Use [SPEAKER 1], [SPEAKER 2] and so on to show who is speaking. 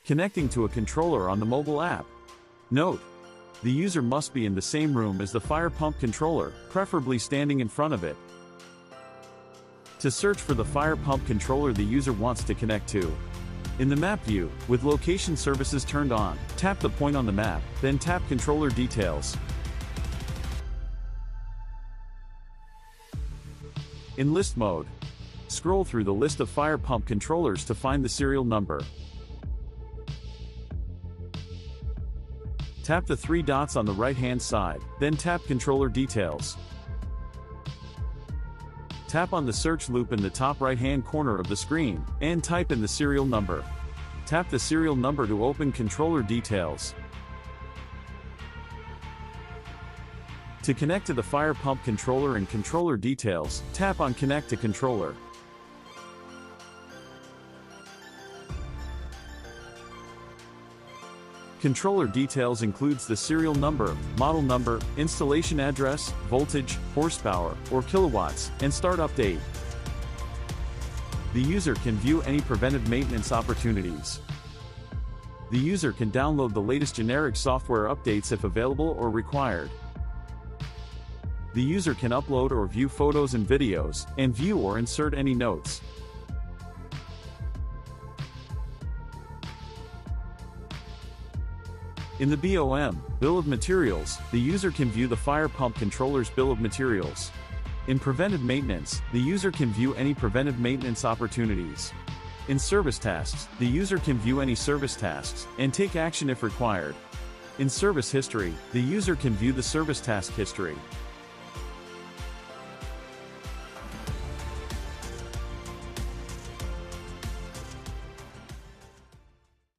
[SPEAKER 1] Connecting to a controller on the mobile app. Note: the user must be in the same room as the fire pump controller, preferably standing in front of it. To search for the fire pump controller the user wants to connect to. In the map view, with location services turned on, tap the point on the map, then tap controller details. In list mode, scroll through the list of fire pump controllers to find the serial number. Tap the three dots on the right-hand side, then tap controller details. Tap on the search loop in the top right-hand corner of the screen, and type in the serial number. Tap the serial number to open controller details. To connect to the fire pump controller and controller details, tap on Connect to Controller. Controller details includes the serial number, model number, installation address, voltage, horsepower, or kilowatts, and startup date. The user can view any preventive maintenance opportunities. The user can download the latest generic software updates if available or required. The user can upload or view photos and videos, and view or insert any notes. In the BOM, Bill of Materials, the user can view the fire pump controller's bill of materials. In preventive maintenance, the user can view any preventive maintenance opportunities. In service tasks, the user can view any service tasks, and take action if required. In service history, the user can view the service task history.